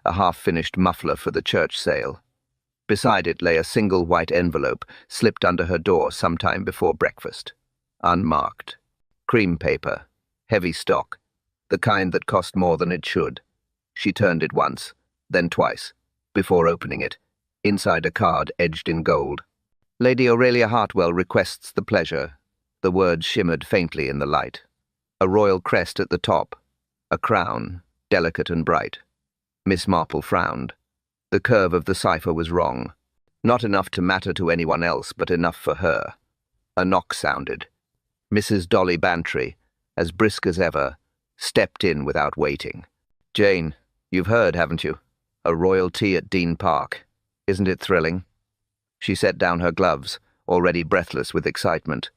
a half-finished muffler for the church sale. Beside it lay a single white envelope, slipped under her door sometime before breakfast. Unmarked. Cream paper. Heavy stock. The kind that cost more than it should. She turned it once, then twice, before opening it. Inside a card edged in gold. Lady Aurelia Hartwell requests the pleasure. The words shimmered faintly in the light. A royal crest at the top. A crown, delicate and bright. Miss Marple frowned. The curve of the cipher was wrong. Not enough to matter to anyone else, but enough for her. A knock sounded. Mrs. Dolly Bantry, as brisk as ever, stepped in without waiting. "Jane, you've heard, haven't you? A royal tea at Dean Park. Isn't it thrilling?" She set down her gloves, already breathless with excitement.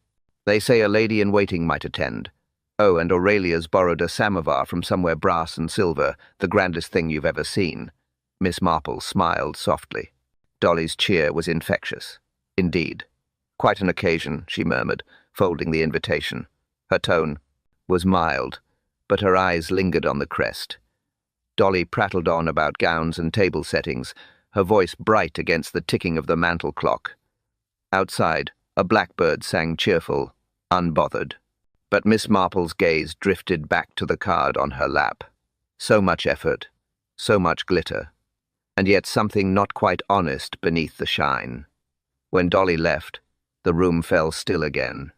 "They say a lady-in-waiting might attend. Oh, and Aurelia's borrowed a samovar from somewhere brass and silver, the grandest thing you've ever seen." Miss Marple smiled softly. Dolly's cheer was infectious. "Indeed. Quite an occasion," she murmured, folding the invitation. Her tone was mild, but her eyes lingered on the crest. Dolly prattled on about gowns and table settings, her voice bright against the ticking of the mantel clock. Outside, a blackbird sang cheerful, unbothered. But Miss Marple's gaze drifted back to the card on her lap. So much effort, so much glitter, and yet something not quite honest beneath the shine. When Dolly left, the room fell still again.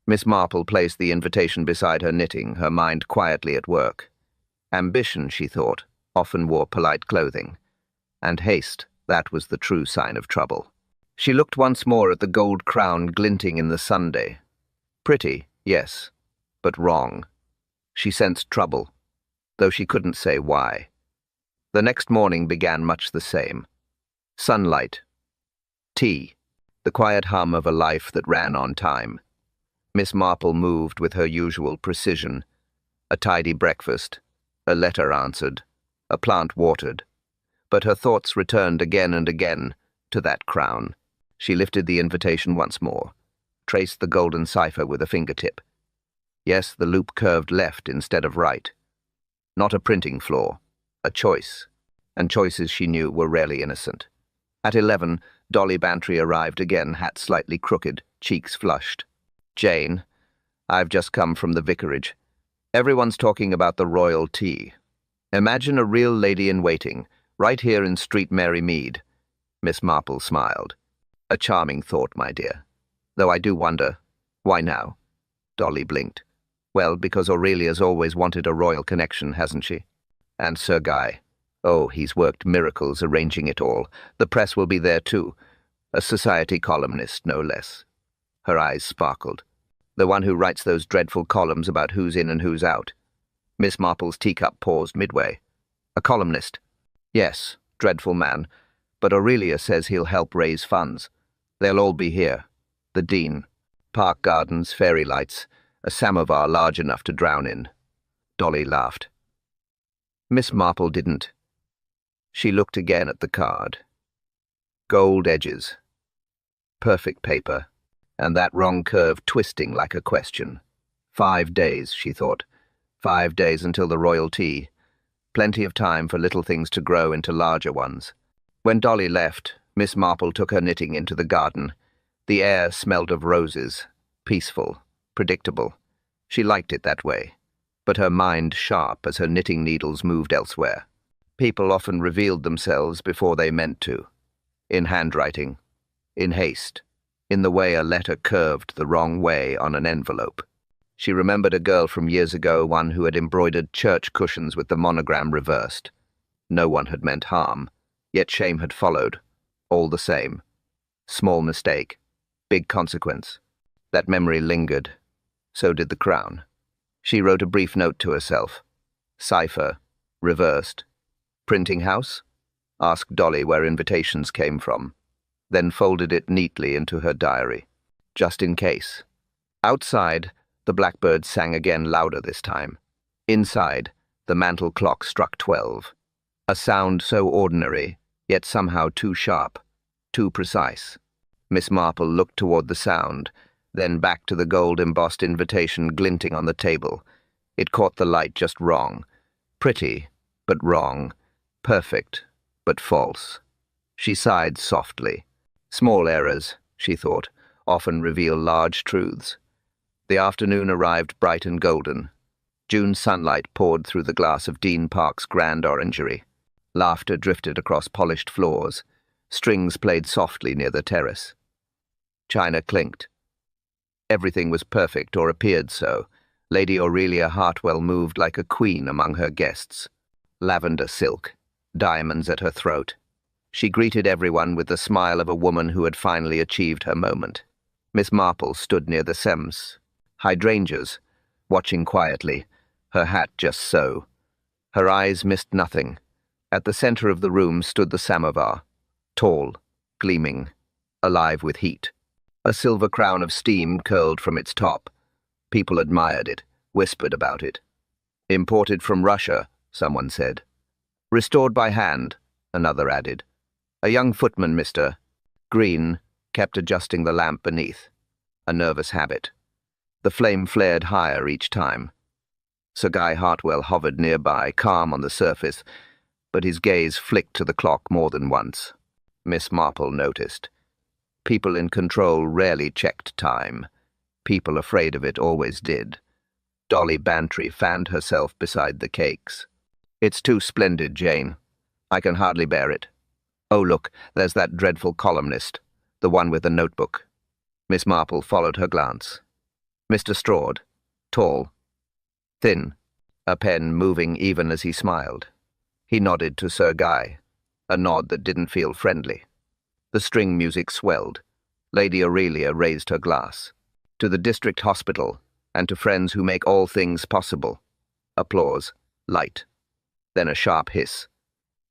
Miss Marple placed the invitation beside her knitting, her mind quietly at work. Ambition, she thought, often wore polite clothing, and haste, that was the true sign of trouble. She looked once more at the gold crown glinting in the Sunday. Pretty, yes, but wrong. She sensed trouble, though she couldn't say why. The next morning began much the same. Sunlight. Tea. The quiet hum of a life that ran on time. Miss Marple moved with her usual precision. A tidy breakfast, a letter answered, a plant watered. But her thoughts returned again and again to that crown. She lifted the invitation once more, traced the golden cipher with a fingertip. Yes, the loop curved left instead of right. Not a printing flaw, a choice, and choices she knew were rarely innocent. At 11, Dolly Bantry arrived again, hat slightly crooked, cheeks flushed. "Jane, I've just come from the vicarage. Everyone's talking about the royal tea. Imagine a real lady-in-waiting, right here in Street Mary Mead." Miss Marple smiled. "A charming thought, my dear. Though I do wonder, why now?" Dolly blinked. "Well, because Aurelia's always wanted a royal connection, hasn't she? And Sir Guy. Oh, he's worked miracles arranging it all. The press will be there too. A society columnist, no less." Her eyes sparkled. "The one who writes those dreadful columns about who's in and who's out." Miss Marple's teacup paused midway. "A columnist? Yes, dreadful man. But Aurelia says he'll help raise funds. They'll all be here. The Dean. Park gardens, fairy lights, a samovar large enough to drown in." Dolly laughed. Miss Marple didn't. She looked again at the card. Gold edges. Perfect paper. And that wrong curve twisting like a question. 5 days, she thought. 5 days until the royal tea. Plenty of time for little things to grow into larger ones. When Dolly left, Miss Marple took her knitting into the garden. The air smelled of roses. Peaceful. Predictable. She liked it that way. But her mind sharp as her knitting needles moved elsewhere. People often revealed themselves before they meant to. In handwriting. In haste. In the way a letter curved the wrong way on an envelope. She remembered a girl from years ago, one who had embroidered church cushions with the monogram reversed. No one had meant harm, yet shame had followed. All the same. Small mistake. Big consequence. That memory lingered. So did the crown. She wrote a brief note to herself. Cipher. Reversed. Printing house? Asked Dolly where invitations came from. Then folded it neatly into her diary. Just in case. Outside, the blackbird sang again, louder this time. Inside, the mantel clock struck 12. A sound so ordinary, yet somehow too sharp, too precise. Miss Marple looked toward the sound, then back to the gold-embossed invitation glinting on the table. It caught the light just wrong. Pretty, but wrong. Perfect, but false. She sighed softly. Small errors, she thought, often reveal large truths. The afternoon arrived bright and golden. June sunlight poured through the glass of Dean Park's grand orangery. Laughter drifted across polished floors. Strings played softly near the terrace. China clinked. Everything was perfect, or appeared so. Lady Aurelia Hartwell moved like a queen among her guests. Lavender silk, diamonds at her throat. She greeted everyone with the smile of a woman who had finally achieved her moment. Miss Marple stood near the hydrangeas, watching quietly, her hat just so. Her eyes missed nothing. At the center of the room stood the samovar, tall, gleaming, alive with heat. A silver crown of steam curled from its top. People admired it, whispered about it. Imported from Russia, someone said. Restored by hand, another added. A young footman, Mr. Green, kept adjusting the lamp beneath. A nervous habit. The flame flared higher each time. Sir Guy Hartwell hovered nearby, calm on the surface, but his gaze flicked to the clock more than once. Miss Marple noticed. People in control rarely checked time. People afraid of it always did. Dolly Bantry fanned herself beside the cakes. It's too splendid, Jane. I can hardly bear it. Oh, look, there's that dreadful columnist, the one with the notebook. Miss Marple followed her glance. Mr. Strode, tall, thin, a pen moving even as he smiled. He nodded to Sir Guy, a nod that didn't feel friendly. The string music swelled. Lady Aurelia raised her glass. To the district hospital, and to friends who make all things possible. Applause, light. Then a sharp hiss.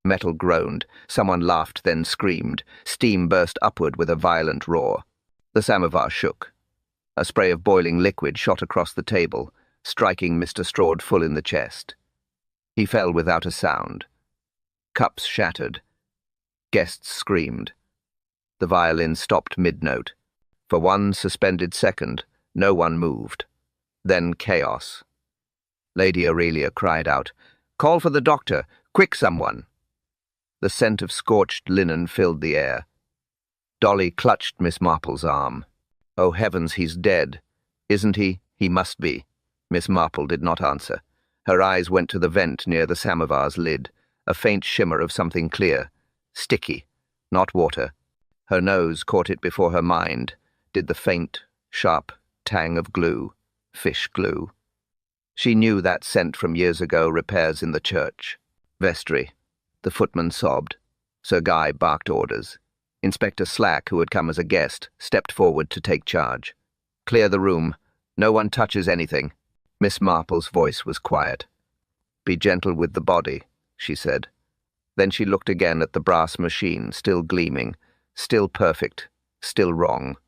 Metal groaned. Someone laughed, then screamed. Steam burst upward with a violent roar. The samovar shook. A spray of boiling liquid shot across the table, striking Mr. Strode full in the chest. He fell without a sound. Cups shattered. Guests screamed. The violin stopped mid-note. For one suspended second, no one moved. Then chaos. Lady Aurelia cried out, "Call for the doctor! Quick, someone!" The scent of scorched linen filled the air. Dolly clutched Miss Marple's arm. "Oh, heavens, he's dead. Isn't he? He must be." Miss Marple did not answer. Her eyes went to the vent near the samovar's lid, a faint shimmer of something clear, sticky, not water. Her nose caught it before her mind, did the faint, sharp tang of glue, fish glue. She knew that scent from years ago, repairs in the church. Vestry. The footman sobbed. Sir Guy barked orders. Inspector Slack, who had come as a guest, stepped forward to take charge. "Clear the room. No one touches anything." Miss Marple's voice was quiet. "Be gentle with the body," she said. Then she looked again at the brass machine, still gleaming, still perfect, still wrong.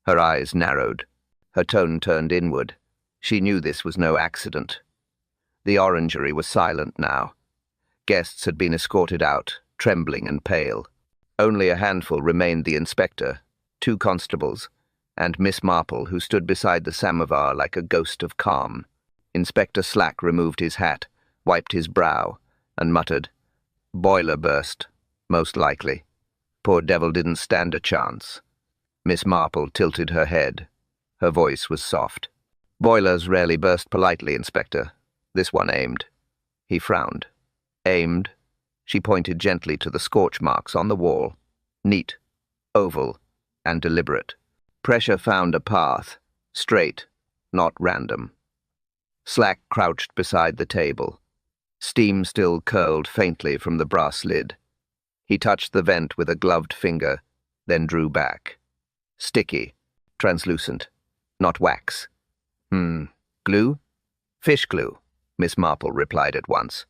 Her eyes narrowed. Her tone turned inward. She knew this was no accident. The orangery was silent now. Guests had been escorted out, trembling and pale. Only a handful remained: the inspector, 2 constables, and Miss Marple, who stood beside the samovar like a ghost of calm. Inspector Slack removed his hat, wiped his brow, and muttered, "Boiler burst, most likely. Poor devil didn't stand a chance." Miss Marple tilted her head. Her voice was soft. "Boilers rarely burst politely, Inspector. This one aimed." He frowned. "Aimed?" She pointed gently to the scorch marks on the wall. Neat, oval, and deliberate. Pressure found a path, straight, not random. Slack crouched beside the table. Steam still curled faintly from the brass lid. He touched the vent with a gloved finger, then drew back. Sticky, translucent, not wax. Glue? Fish glue, Miss Marple replied at once.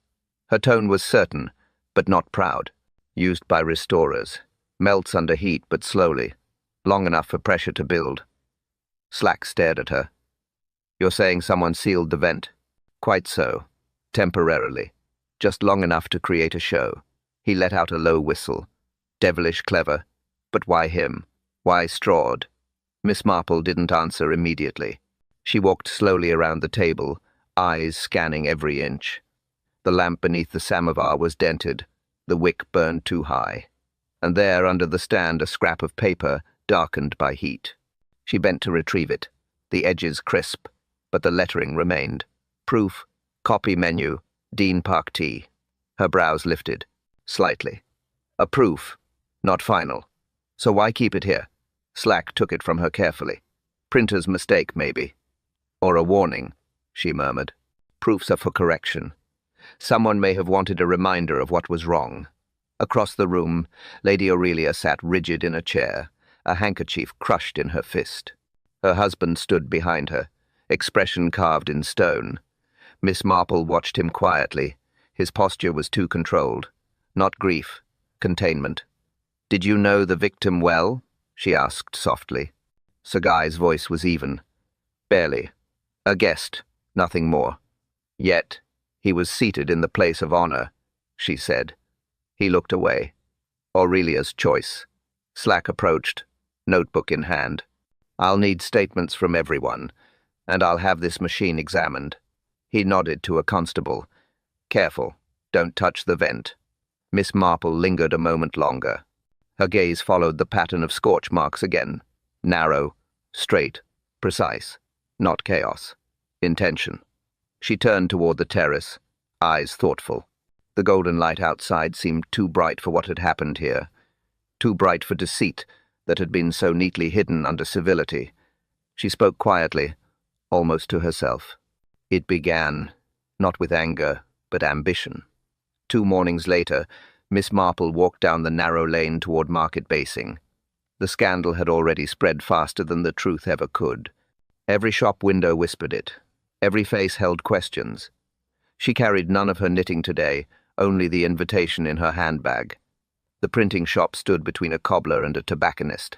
Her tone was certain, but not proud. Used by restorers. Melts under heat, but slowly. Long enough for pressure to build. Slack stared at her. "You're saying someone sealed the vent?" "Quite so. Temporarily. Just long enough to create a show." He let out a low whistle. Devilish clever. But why him? Why Strode? Miss Marple didn't answer immediately. She walked slowly around the table, eyes scanning every inch. The lamp beneath the samovar was dented. The wick burned too high, and there under the stand a scrap of paper darkened by heat. She bent to retrieve it, the edges crisp, but the lettering remained. Proof, copy menu, Dean Park Tea. Her brows lifted, slightly. A proof, not final. So why keep it here? Slack took it from her carefully. Printer's mistake, maybe. Or a warning, she murmured. Proofs are for correction. Someone may have wanted a reminder of what was wrong. Across the room, Lady Aurelia sat rigid in a chair, a handkerchief crushed in her fist. Her husband stood behind her, expression carved in stone. Miss Marple watched him quietly. His posture was too controlled. Not grief, containment. "Did you know the victim well?" she asked softly. Sir Guy's voice was even. "Barely. A guest, nothing more. Yet, he was seated in the place of honor," she said. He looked away. Aurelia's choice. Slack approached, notebook in hand. "I'll need statements from everyone, and I'll have this machine examined." He nodded to a constable. "Careful, don't touch the vent." Miss Marple lingered a moment longer. Her gaze followed the pattern of scorch marks again. Narrow, straight, precise. Not chaos. Intention. She turned toward the terrace, eyes thoughtful. The golden light outside seemed too bright for what had happened here. Too bright for deceit that had been so neatly hidden under civility. She spoke quietly, almost to herself. It began, not with anger, but ambition. 2 mornings later, Miss Marple walked down the narrow lane toward Market Basing. The scandal had already spread faster than the truth ever could. Every shop window whispered it. Every face held questions. She carried none of her knitting today, only the invitation in her handbag. The printing shop stood between a cobbler and a tobacconist.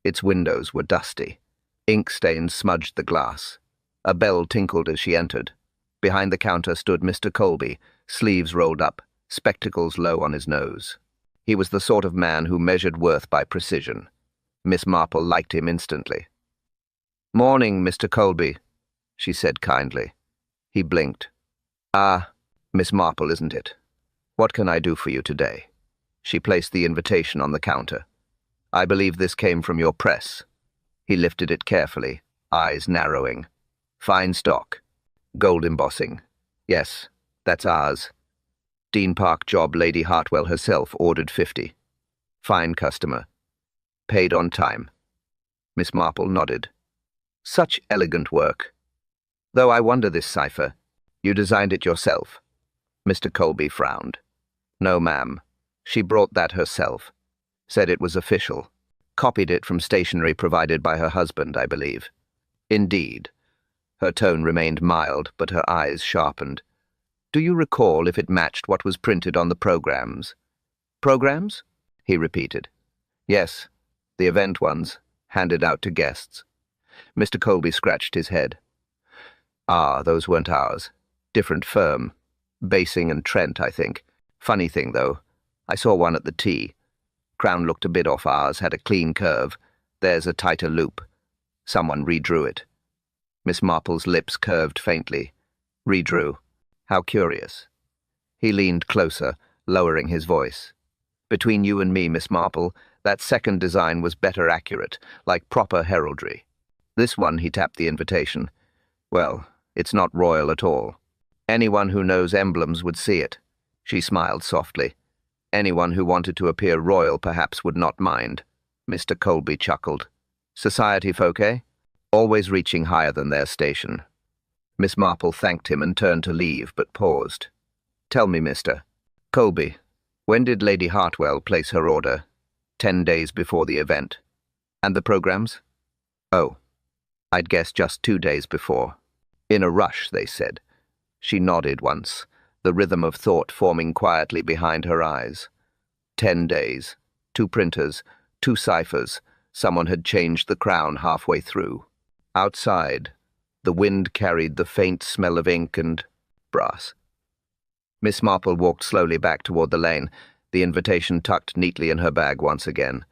Its windows were dusty. Ink stains smudged the glass. A bell tinkled as she entered. Behind the counter stood Mr. Colby, sleeves rolled up, spectacles low on his nose. He was the sort of man who measured worth by precision. Miss Marple liked him instantly. "Morning, Mr. Colby," she said kindly. He blinked. "Ah, Miss Marple, isn't it? What can I do for you today?" She placed the invitation on the counter. "I believe this came from your press." He lifted it carefully, eyes narrowing. "Fine stock. Gold embossing. Yes, that's ours. Dean Park job Lady Hartwell herself ordered 50. Fine customer. Paid on time." Miss Marple nodded. "Such elegant work. Though I wonder this cipher. You designed it yourself?" Mr. Colby frowned. "No, ma'am. She brought that herself. Said it was official. Copied it from stationery provided by her husband, I believe." "Indeed." Her tone remained mild, but her eyes sharpened. "Do you recall if it matched what was printed on the programs?" "Programs?" he repeated. "Yes, the event ones, handed out to guests." Mr. Colby scratched his head. "Ah, those weren't ours. Different firm. Basing and Trent, I think. Funny thing, though. I saw one at the tea. Crown looked a bit off ours, had a clean curve. There's a tighter loop. Someone redrew it." Miss Marple's lips curved faintly. "Redrew. How curious." He leaned closer, lowering his voice. "Between you and me, Miss Marple, that second design was better accurate, like proper heraldry. This one," he tapped the invitation. "Well, it's not royal at all. Anyone who knows emblems would see it." She smiled softly. "Anyone who wanted to appear royal perhaps would not mind." Mr. Colby chuckled. "Society folk, eh? Always reaching higher than their station." Miss Marple thanked him and turned to leave, but paused. "Tell me, Mr. Colby, when did Lady Hartwell place her order?" 10 days before the event. "And the programs?" "Oh, I'd guess just 2 days before." "In a rush," they said. She nodded once, the rhythm of thought forming quietly behind her eyes. 10 days, 2 printers, 2 ciphers. Someone had changed the crown halfway through. Outside, the wind carried the faint smell of ink and brass. Miss Marple walked slowly back toward the lane, the invitation tucked neatly in her bag once again.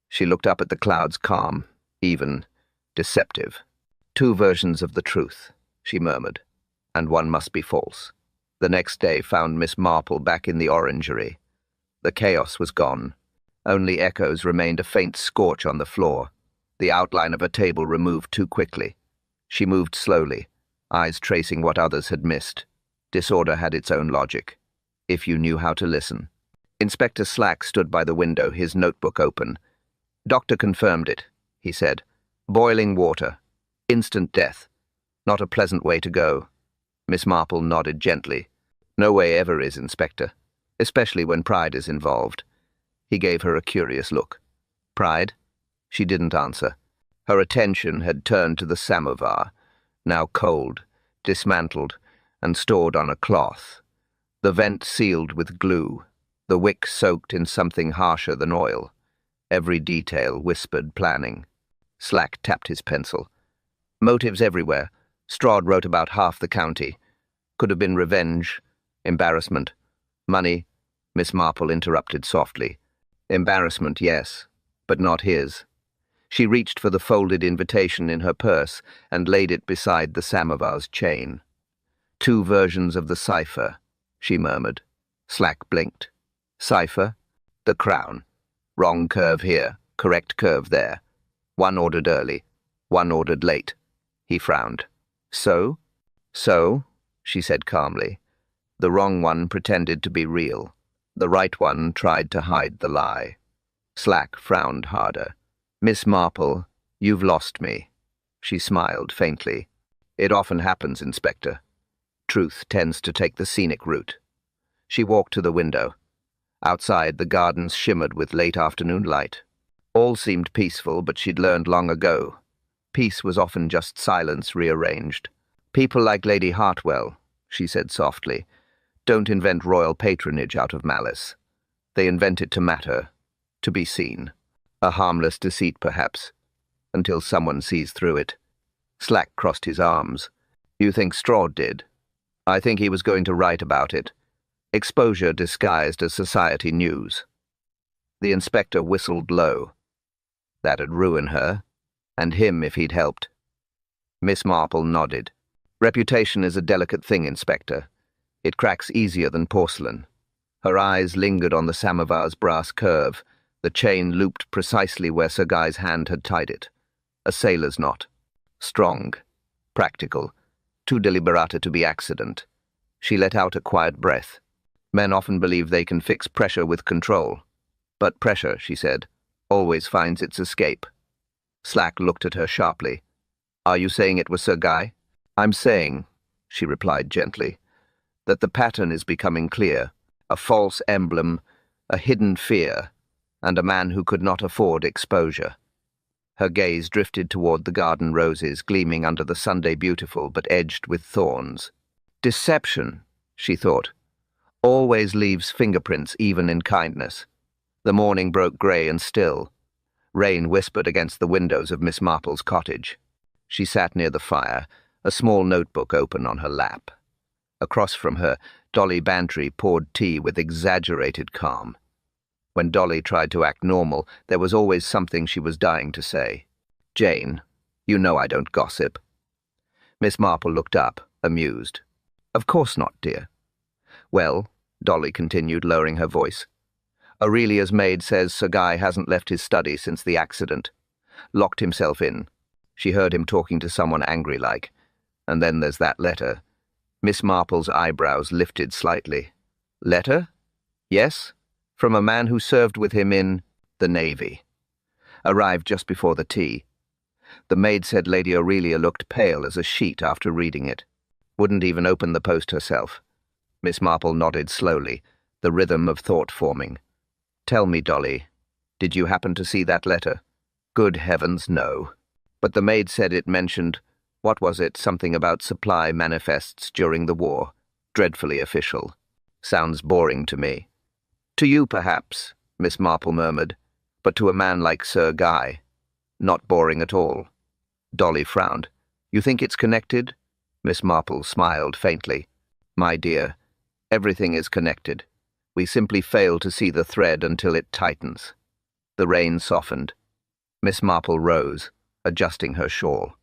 She looked up at the clouds, calm, even, deceptive. 2 versions of the truth, she murmured, and one must be false. The next day found Miss Marple back in the orangery. The chaos was gone. Only echoes remained, a faint scorch on the floor, the outline of a table removed too quickly. She moved slowly, eyes tracing what others had missed. Disorder had its own logic, if you knew how to listen. Inspector Slack stood by the window, his notebook open. "Doctor confirmed it," he said. "Boiling water. Instant death. Not a pleasant way to go." Miss Marple nodded gently. "No way ever is, Inspector, especially when pride is involved." He gave her a curious look. "Pride?" She didn't answer. Her attention had turned to the samovar, now cold, dismantled, and stored on a cloth. The vent sealed with glue, the wick soaked in something harsher than oil. Every detail whispered planning. Slack tapped his pencil. "Motives everywhere. Strahd wrote about half the county. Could have been revenge, embarrassment, money." Miss Marple interrupted softly. "Embarrassment, yes, but not his." She reached for the folded invitation in her purse and laid it beside the samovar's chain. "Two versions of the cipher," she murmured. Slack blinked. "Cipher? The crown. Wrong curve here, correct curve there. One ordered early, one ordered late." He frowned. "So?" "So," she said calmly. "The wrong one pretended to be real. The right one tried to hide the lie." Slack frowned harder. "Miss Marple, you've lost me." She smiled faintly. "It often happens, Inspector. Truth tends to take the scenic route." She walked to the window. Outside, the gardens shimmered with late afternoon light. All seemed peaceful, but she'd learned long ago. Peace was often just silence rearranged. "People like Lady Hartwell," she said softly, "don't invent royal patronage out of malice. They invent it to matter, to be seen. A harmless deceit, perhaps, until someone sees through it." Slack crossed his arms. "You think Strahd did?" "I think he was going to write about it. Exposure disguised as society news." The inspector whistled low. That'd ruin her, and him if he'd helped. Miss Marple nodded. "Reputation is a delicate thing, Inspector. It cracks easier than porcelain." Her eyes lingered on the samovar's brass curve, the chain looped precisely where Sir Guy's hand had tied it. A sailor's knot. Strong, practical, too deliberata to be accident. She let out a quiet breath. "Men often believe they can fix pressure with control. But pressure," she said, "always finds its escape." Slack looked at her sharply. "Are you saying it was Sir Guy?" "I'm saying," she replied gently, "that the pattern is becoming clear. A false emblem, a hidden fear, and a man who could not afford exposure." Her gaze drifted toward the garden roses gleaming under the Sunday beautiful but edged with thorns. Deception, she thought, always leaves fingerprints even in kindness. The morning broke grey and still. Rain whispered against the windows of Miss Marple's cottage. She sat near the fire, a small notebook open on her lap. Across from her, Dolly Bantry poured tea with exaggerated calm. When Dolly tried to act normal, there was always something she was dying to say. "Jane, you know I don't gossip." Miss Marple looked up, amused. "Of course not, dear." "Well," Dolly continued, lowering her voice, "Aurelia's maid says Sir Guy hasn't left his study since the accident. Locked himself in. She heard him talking to someone angry-like. And then there's that letter." Miss Marple's eyebrows lifted slightly. "Letter? Yes? From a man who served with him in the Navy. Arrived just before the tea. The maid said Lady Aurelia looked pale as a sheet after reading it. Wouldn't even open the post herself." Miss Marple nodded slowly, the rhythm of thought forming. "Tell me, Dolly, did you happen to see that letter?" "Good heavens, no. But the maid said it mentioned, what was it, something about supply manifests during the war. Dreadfully official. Sounds boring to me." "To you, perhaps," Miss Marple murmured, "but to a man like Sir Guy, not boring at all." Dolly frowned. "You think it's connected?" Miss Marple smiled faintly. "My dear, everything is connected. We simply fail to see the thread until it tightens." The rain softened. Miss Marple rose, adjusting her shawl.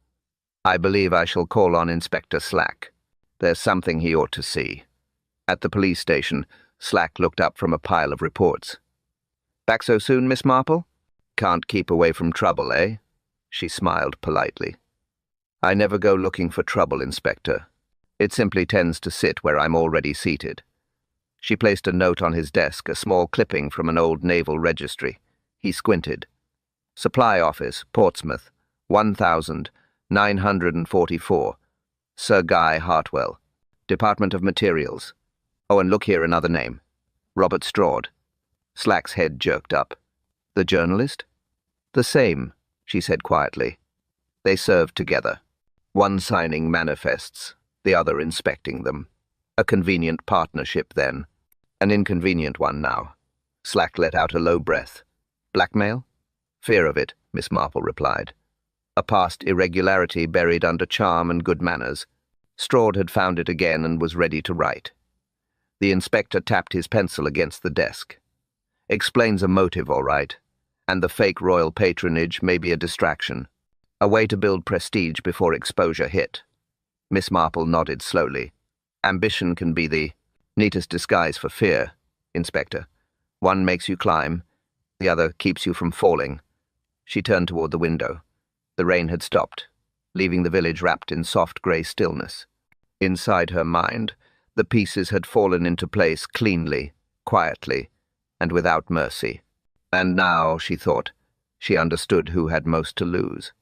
"I believe I shall call on Inspector Slack. There's something he ought to see." At the police station, Slack looked up from a pile of reports. "Back so soon, Miss Marple? Can't keep away from trouble, eh?" She smiled politely. "I never go looking for trouble, Inspector. It simply tends to sit where I'm already seated." She placed a note on his desk, a small clipping from an old naval registry. He squinted. "Supply Office, Portsmouth, 1944. Sir Guy Hartwell. Department of Materials. Oh, and look here, another name. Robert Straude." Slack's head jerked up. "The journalist?" "The same," she said quietly. They served together, one signing manifests, the other inspecting them. A convenient partnership then. An inconvenient one now. Slack let out a low breath. "Blackmail?" "Fear of it," Miss Marple replied. "A past irregularity buried under charm and good manners." Straude had found it again and was ready to write. The inspector tapped his pencil against the desk. "Explains a motive, all right. And the fake royal patronage may be a distraction. A way to build prestige before exposure hit." Miss Marple nodded slowly. "Ambition can be the neatest disguise for fear, Inspector. One makes you climb, the other keeps you from falling." She turned toward the window. The rain had stopped, leaving the village wrapped in soft grey stillness. Inside her mind, the pieces had fallen into place cleanly, quietly, and without mercy. And now, she thought, she understood who had most to lose.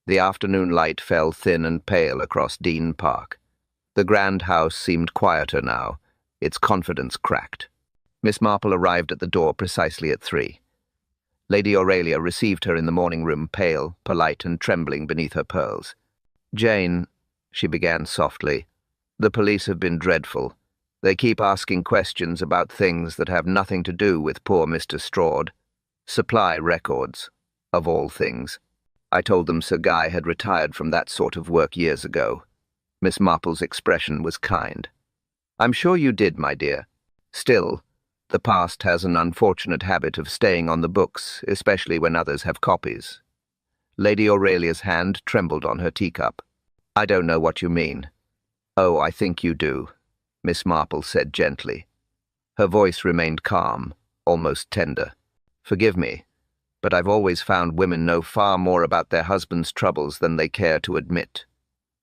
The afternoon light fell thin and pale across Dean Park. The grand house seemed quieter now, its confidence cracked. Miss Marple arrived at the door precisely at 3. Lady Aurelia received her in the morning room, pale, polite, and trembling beneath her pearls. "Jane," she began softly, "the police have been dreadful. They keep asking questions about things that have nothing to do with poor Mr. Straude. Supply records, of all things. I told them Sir Guy had retired from that sort of work years ago." Miss Marple's expression was kind. "I'm sure you did, my dear. Still, the past has an unfortunate habit of staying on the books, especially when others have copies." Lady Aurelia's hand trembled on her teacup. "I don't know what you mean." "Oh, I think you do," Miss Marple said gently. Her voice remained calm, almost tender. "Forgive me, but I've always found women know far more about their husbands' troubles than they care to admit."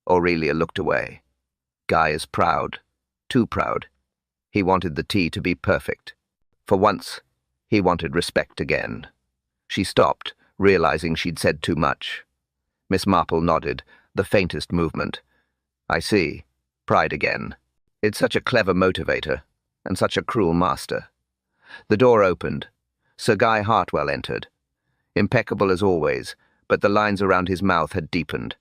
Aurelia looked away. "Guy is proud, too proud. He wanted the tea to be perfect. For once, he wanted respect again." She stopped, realizing she'd said too much. Miss Marple nodded, the faintest movement. "I see. Pride again. It's such a clever motivator, and such a cruel master." The door opened. Sir Guy Hartwell entered. Impeccable as always, but the lines around his mouth had deepened.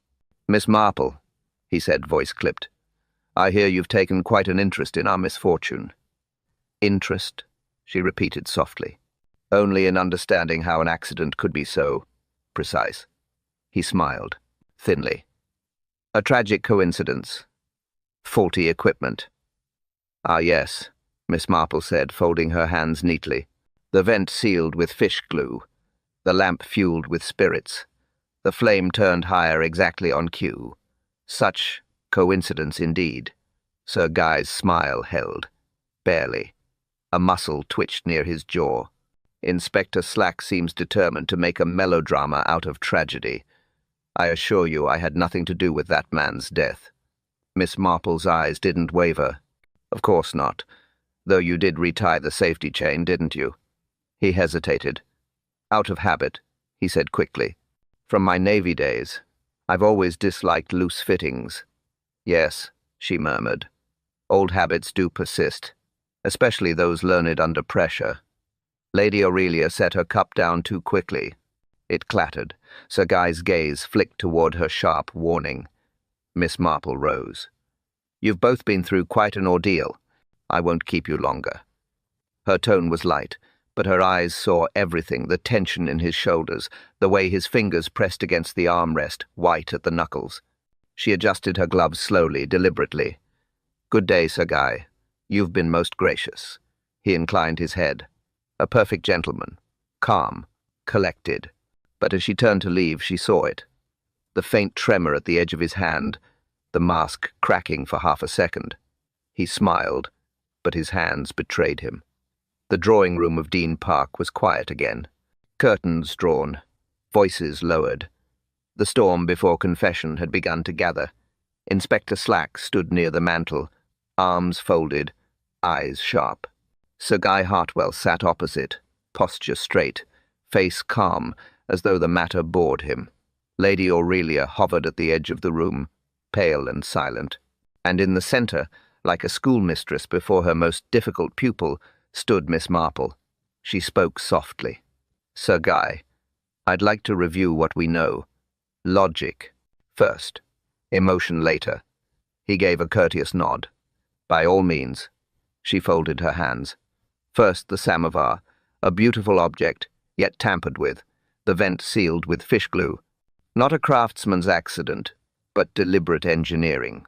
"Miss Marple," he said, voice clipped, "I hear you've taken quite an interest in our misfortune." "Interest?" she repeated softly. "Only in understanding how an accident could be so precise." He smiled, thinly. "A tragic coincidence. Faulty equipment." "Ah, yes," Miss Marple said, folding her hands neatly. "The vent sealed with fish glue. The lamp fueled with spirits. The flame turned higher exactly on cue. Such coincidence indeed." Sir Guy's smile held. Barely. A muscle twitched near his jaw. "Inspector Slack seems determined to make a melodrama out of tragedy. I assure you I had nothing to do with that man's death." Miss Marple's eyes didn't waver. "Of course not. Though you did retie the safety chain, didn't you?" He hesitated. "Out of habit," he said quickly. "From my Navy days. I've always disliked loose fittings." "Yes," she murmured. "Old habits do persist, especially those learned under pressure." Lady Aurelia set her cup down too quickly. It clattered. Sir Guy's gaze flicked toward her, sharp warning. Miss Marple rose. "You've both been through quite an ordeal. I won't keep you longer." Her tone was light, but her eyes saw everything, the tension in his shoulders, the way his fingers pressed against the armrest, white at the knuckles. She adjusted her gloves slowly, deliberately. "Good day, Sir Guy. You've been most gracious." He inclined his head. A perfect gentleman. Calm. Collected. But as she turned to leave, she saw it. The faint tremor at the edge of his hand, the mask cracking for half a second. He smiled. but his hands betrayed him. The drawing room of Dean Park was quiet again. Curtains drawn, voices lowered. The storm before confession had begun to gather. Inspector Slack stood near the mantel, arms folded, eyes sharp. Sir Guy Hartwell sat opposite, posture straight, face calm, as though the matter bored him. Lady Aurelia hovered at the edge of the room, pale and silent. And in the centre, like a schoolmistress before her most difficult pupil, stood Miss Marple. She spoke softly. "Sir Guy, I'd like to review what we know. Logic first, emotion later." He gave a courteous nod. "By all means." She folded her hands. First the samovar, a beautiful object, yet tampered with, the vent sealed with fish glue. Not a craftsman's accident, but deliberate engineering.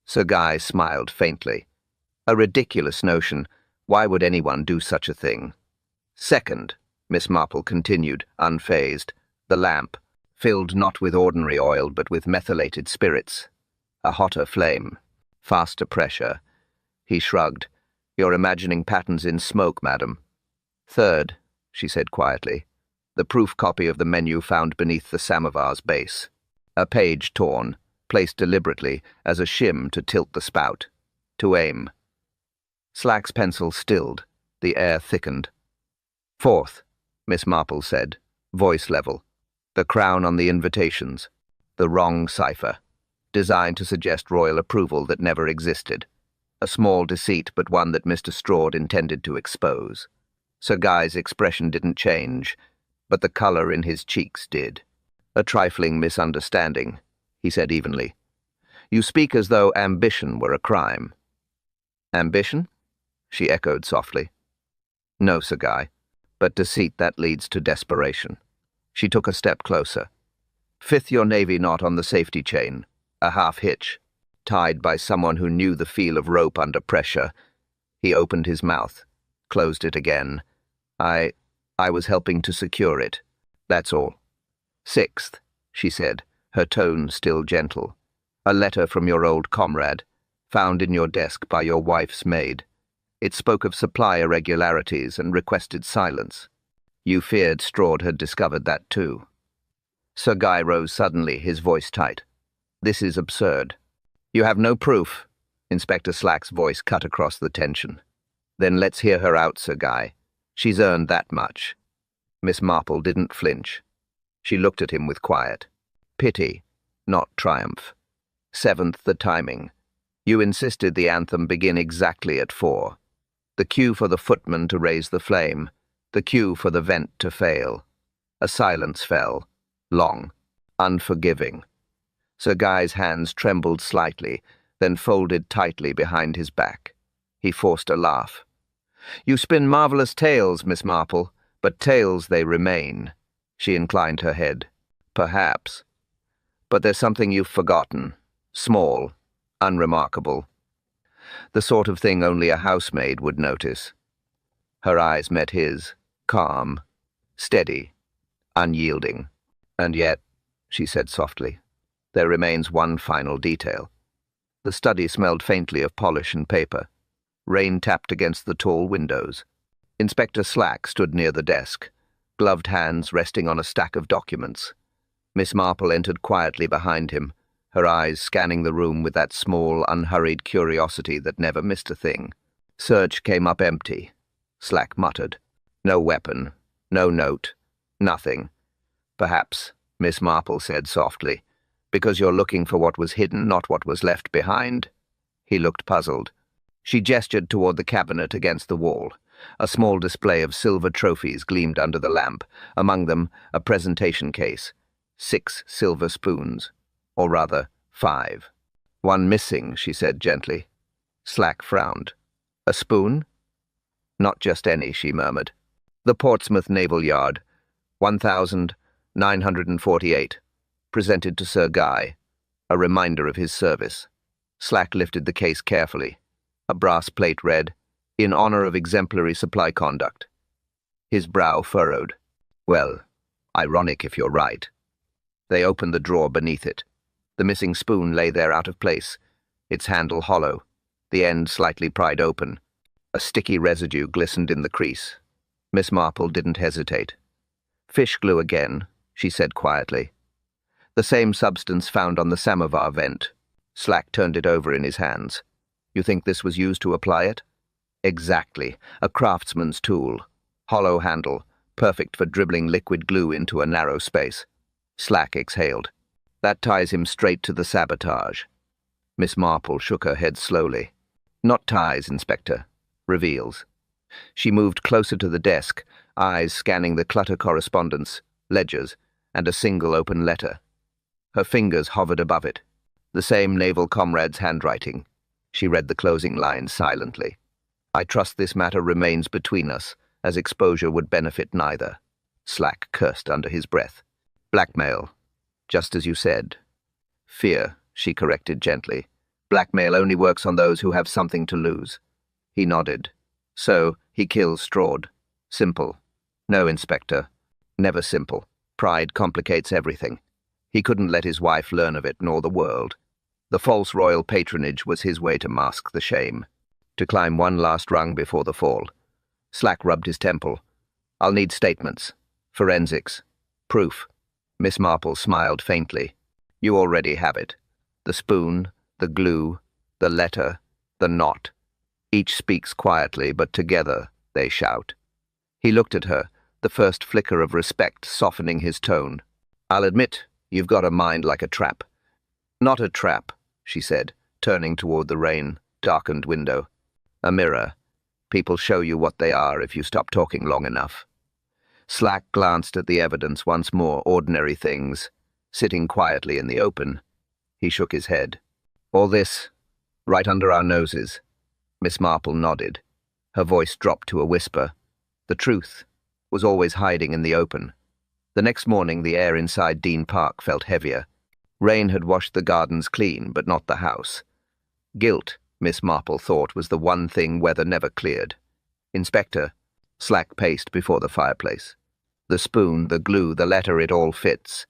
Sir Guy smiled faintly. A ridiculous notion. Why would anyone do such a thing? Second, Miss Marple continued, unfazed, the lamp, filled not with ordinary oil but with methylated spirits. A hotter flame, faster pressure. He shrugged. "You're imagining patterns in smoke, madam." Third, she said quietly, the proof copy of the menu found beneath the samovar's base. A page torn, placed deliberately as a shim to tilt the spout, to aim. Slack's pencil stilled, the air thickened. Fourth, Miss Marple said, voice level, the crown on the invitations, the wrong cipher, designed to suggest royal approval that never existed. A small deceit, but one that Mr. Straude intended to expose. Sir Guy's expression didn't change, but the colour in his cheeks did. "A trifling misunderstanding," he said evenly. "You speak as though ambition were a crime." "Ambition?" she echoed softly. "No, Sir Guy, but deceit that leads to desperation." She took a step closer. "Fifth your navy knot on the safety chain, a half hitch, tied by someone who knew the feel of rope under pressure." He opened his mouth, closed it again. I was helping to secure it. That's all." "Sixth," she said, her tone still gentle. "A letter from your old comrade, found in your desk by your wife's maid. It spoke of supply irregularities and requested silence. You feared Straude had discovered that too." Sir Guy rose suddenly, his voice tight. "This is absurd." "You have no proof." Inspector Slack's voice cut across the tension. "Then let's hear her out, Sir Guy. She's earned that much." Miss Marple didn't flinch. She looked at him with quiet. Pity, not triumph. Seventh, the timing. You insisted the anthem begin exactly at 4. The cue for the footman to raise the flame, the cue for the vent to fail. A silence fell, long, unforgiving. Sir Guy's hands trembled slightly, then folded tightly behind his back. He forced a laugh. "You spin marvellous tales, Miss Marple, but tales they remain." She inclined her head. "Perhaps. But there's something you've forgotten. Small, unremarkable. The sort of thing only a housemaid would notice." Her eyes met his, calm, steady, unyielding. "And yet," she said softly, "there remains one final detail." The study smelled faintly of polish and paper. Rain tapped against the tall windows. Inspector Slack stood near the desk, gloved hands resting on a stack of documents. Miss Marple entered quietly behind him, her eyes scanning the room with that small, unhurried curiosity that never missed a thing. Search came up empty. Slack muttered. "No weapon, no note, nothing." "Perhaps," Miss Marple said softly, "because you're looking for what was hidden, not what was left behind." He looked puzzled. She gestured toward the cabinet against the wall. A small display of silver trophies gleamed under the lamp, among them a presentation case. 6 silver spoons, or rather 5. "One missing," she said gently. Slack frowned. "A spoon?" "Not just any," she murmured. "The Portsmouth Naval Yard, 1948, presented to Sir Guy, a reminder of his service." Slack lifted the case carefully. A brass plate read, "In honor of exemplary supply conduct." His brow furrowed. "Well, ironic if you're right." They opened the drawer beneath it. The missing spoon lay there out of place, its handle hollow, the end slightly pried open. A sticky residue glistened in the crease. Miss Marple didn't hesitate. "Fish glue again," she said quietly. "The same substance found on the samovar vent." Slack turned it over in his hands. "You think this was used to apply it?" "Exactly. A craftsman's tool. Hollow handle, perfect for dribbling liquid glue into a narrow space." Slack exhaled. "That ties him straight to the sabotage." Miss Marple shook her head slowly. "Not ties, Inspector. Reveals." She moved closer to the desk, eyes scanning the clutter correspondence, ledgers, and a single open letter. Her fingers hovered above it. The same naval comrade's handwriting. She read the closing lines silently. "I trust this matter remains between us, as exposure would benefit neither." Slack cursed under his breath. "Blackmail, just as you said." "Fear," she corrected gently. "Blackmail only works on those who have something to lose." He nodded. "So, he kills Straude. Simple." "No, Inspector. Never simple. Pride complicates everything. He couldn't let his wife learn of it, nor the world. The false royal patronage was his way to mask the shame, to climb one last rung before the fall." Slack rubbed his temple. "I'll need statements. Forensics. Proof." Miss Marple smiled faintly. "You already have it. The spoon, the glue, the letter, the knot. Each speaks quietly, but together they shout." He looked at her, the first flicker of respect softening his tone. "I'll admit, you've got a mind like a trap." "Not a trap," she said, turning toward the rain-darkened window. "A mirror. People show you what they are if you stop talking long enough." Slack glanced at the evidence once more, ordinary things, sitting quietly in the open. He shook his head. "All this, right under our noses." Miss Marple nodded. Her voice dropped to a whisper. The truth was always hiding in the open. The next morning the air inside Dean Park felt heavier. Rain had washed the gardens clean, but not the house. Guilt, Miss Marple thought, was the one thing weather never cleared. "Inspector," Slack paced before the fireplace. "The spoon, the glue, the letter, it all fits.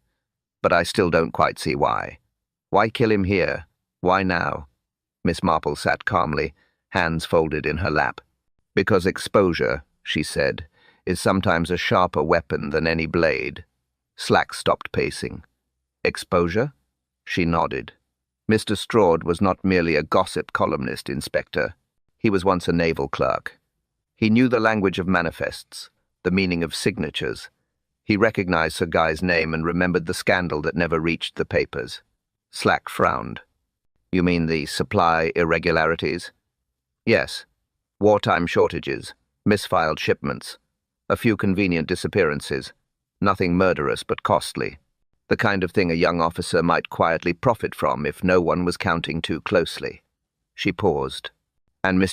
But I still don't quite see why. Why kill him here? Why now?" Miss Marple sat calmly, hands folded in her lap. "Because exposure," she said, "is sometimes a sharper weapon than any blade." Slack stopped pacing. "Exposure?" She nodded. "Mr. Straude was not merely a gossip columnist, Inspector. He was once a naval clerk. He knew the language of manifests, the meaning of signatures. He recognized Sir Guy's name and remembered the scandal that never reached the papers." Slack frowned. "You mean the supply irregularities?" "Yes. Wartime shortages, misfiled shipments, a few convenient disappearances. Nothing murderous but costly. The kind of thing a young officer might quietly profit from if no one was counting too closely." She paused. "And Mr.